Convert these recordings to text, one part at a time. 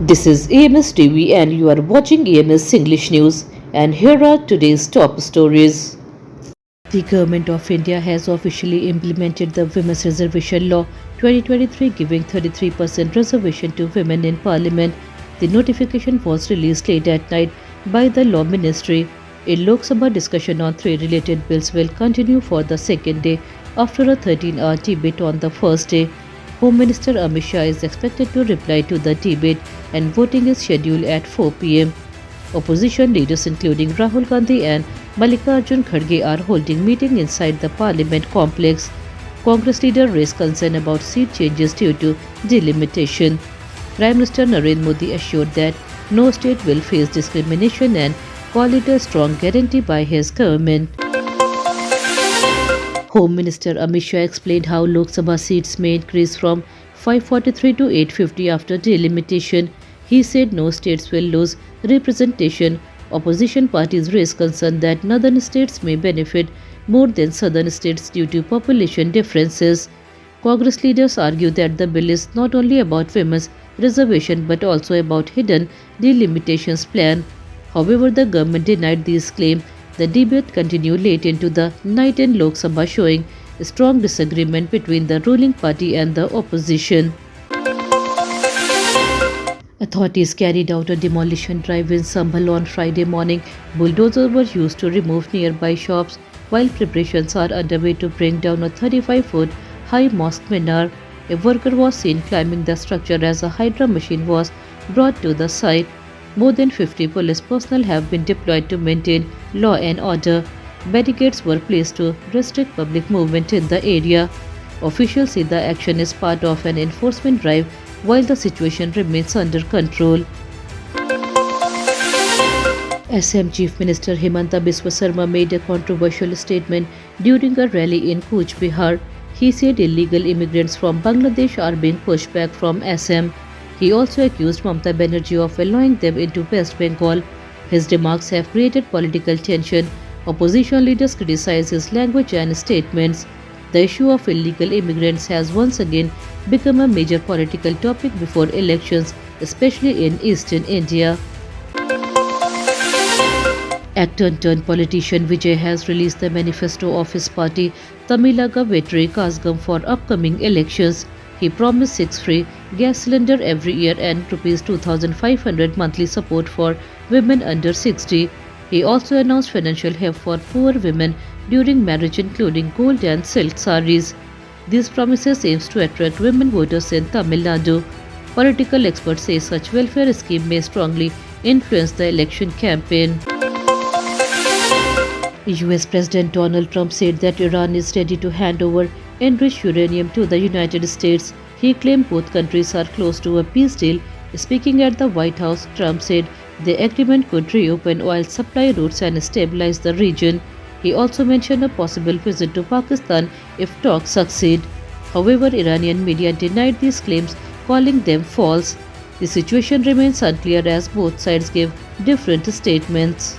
This is AMS TV and you are watching AMS English News, and here are today's top stories. The Government of India has officially implemented the Women's Reservation Law 2023, giving 33% reservation to women in Parliament. The notification was released late at night by the Law Ministry. A Lok Sabha discussion on three related bills will continue for the second day after a 13-hour debate on the first day. Home Minister Amit Shah is expected to reply to the debate, and voting is scheduled at 4 p.m. Opposition leaders including Rahul Gandhi and Mallikarjun Kharge are holding meeting inside the Parliament complex. Congress leader raised concern about seat changes due to delimitation. Prime Minister Narendra Modi assured that no state will face discrimination and called it a strong guarantee by his government. Home Minister Amit Shah explained how Lok Sabha seats may increase from 543 to 850 after delimitation. He said no states will lose representation. Opposition parties raised concern that northern states may benefit more than southern states due to population differences. Congress leaders argue that the bill is not only about women's reservation but also about hidden delimitations plan. However, the government denied these claims. The debate continued late into the night in Lok Sabha, showing a strong disagreement between the ruling party and the opposition. Authorities carried out a demolition drive in Sambhal on Friday morning. Bulldozers were used to remove nearby shops, while preparations are underway to bring down a 35-foot high mosque minar. A worker was seen climbing the structure as a Hydra machine was brought to the site. More than 50 police personnel have been deployed to maintain law and order. Barricades were placed to restrict public movement in the area. Officials say the action is part of an enforcement drive while the situation remains under control. Assam Chief Minister Himanta Biswa Sarma made a controversial statement during a rally in Cooch Behar. He said illegal immigrants from Bangladesh are being pushed back from Assam. He also accused Mamata Banerjee of allowing them into West Bengal. His remarks have created political tension. Opposition leaders criticize his language and statements. The issue of illegal immigrants has once again become a major political topic before elections, especially in eastern India. Actor turned politician Vijay has released the manifesto of his party Tamilaga Vetri Kazhagam for upcoming elections. He promised 6 free gas cylinder every year and Rs 2,500 monthly support for women under 60. He also announced financial help for poor women during marriage, including gold and silk saris. These promises aims to attract women voters in Tamil Nadu. Political experts say such welfare scheme may strongly influence the election campaign. US President Donald Trump said that Iran is ready to hand over enriched uranium to the United States. He claimed both countries are close to a peace deal. Speaking at the White House, Trump said the agreement could reopen oil supply routes and stabilize the region. He also mentioned a possible visit to Pakistan if talks succeed. However, Iranian media denied these claims, calling them false. The situation remains unclear as both sides give different statements.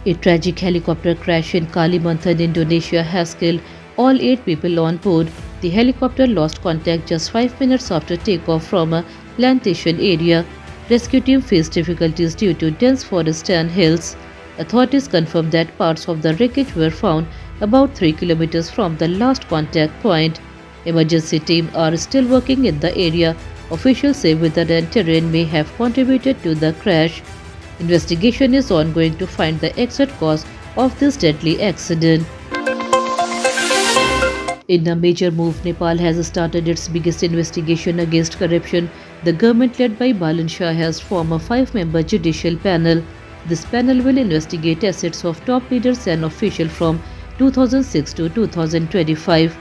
A tragic helicopter crash in Kalimantan, Indonesia has killed all 8 people on board. The helicopter lost contact just 5 minutes after takeoff from a plantation area. Rescue team faced difficulties due to dense forest and hills. Authorities confirmed that parts of the wreckage were found about 3 kilometers from the last contact point. Emergency teams are still working in the area. Officials say weather and terrain may have contributed to the crash. Investigation is ongoing to find the exact cause of this deadly accident. In a major move, Nepal has started its biggest investigation against corruption. The government led by Balan Shah has formed a 5-member judicial panel. This panel will investigate assets of top leaders and officials from 2006 to 2025.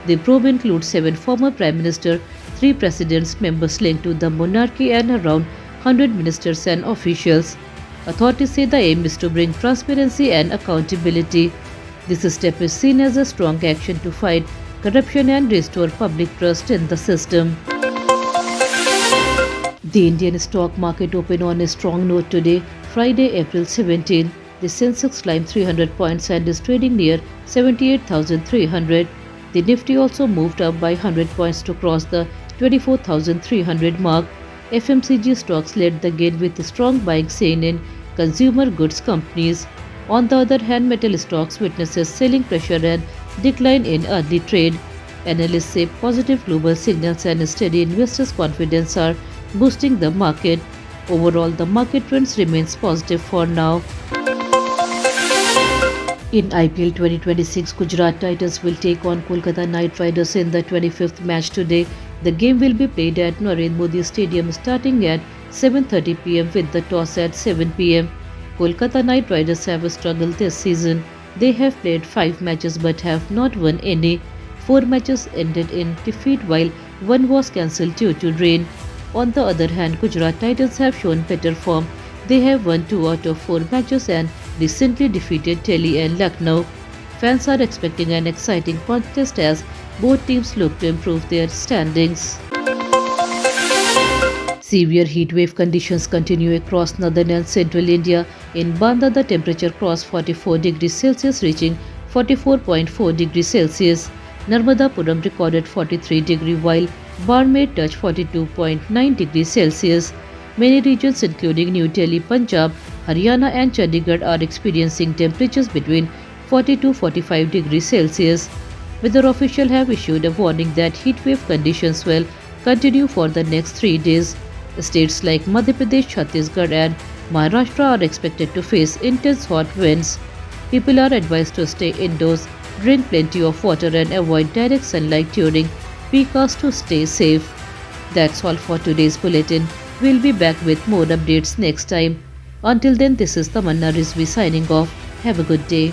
The probe includes 7 former prime ministers, 3 presidents, members linked to the monarchy, and around 100 ministers and officials. Authorities say the aim is to bring transparency and accountability. This step is seen as a strong action to fight corruption and restore public trust in the system. The Indian stock market opened on a strong note today, Friday, April 17. The Sensex climbed 300 points and is trading near 78,300. The Nifty also moved up by 100 points to cross the 24,300 mark. FMCG stocks led the gain with strong buying seen in consumer goods companies. On the other hand, metal stocks witnesses selling pressure and decline in early trade. Analysts say positive global signals and steady investors' confidence are boosting the market. Overall, the market trends remains positive for now. In IPL 2026, Gujarat Titans will take on Kolkata Knight Riders in the 25th match today. The game will be played at Narendra Modi Stadium starting at 7:30 p.m. with the toss at 7 p.m. Kolkata Knight Riders have struggled this season. They have played 5 matches but have not won any. 4 matches ended in defeat while one was cancelled due to rain. On the other hand, Gujarat Titans have shown better form. They have won 2 out of 4 matches and recently defeated Delhi and Lucknow. Fans are expecting an exciting contest as both teams look to improve their standings. Severe heatwave conditions continue across northern and central India. In Banda, the temperature crossed 44 degrees Celsius, reaching 44.4 degrees Celsius. Narmadapuram recorded 43 degrees, while Barmer touched 42.9 degrees Celsius. Many regions including New Delhi, Punjab, Haryana and Chandigarh are experiencing temperatures between 40 to 45 degrees Celsius. Weather officials have issued a warning that heatwave conditions will continue for the next 3 days. States like Madhya Pradesh, Chhattisgarh and Maharashtra are expected to face intense hot winds. People are advised to stay indoors, drink plenty of water and avoid direct sunlight during peak hours to stay safe. That's all for today's bulletin. We'll be back with more updates next time. Until then, this is Tamanna Rizvi signing off. Have a good day.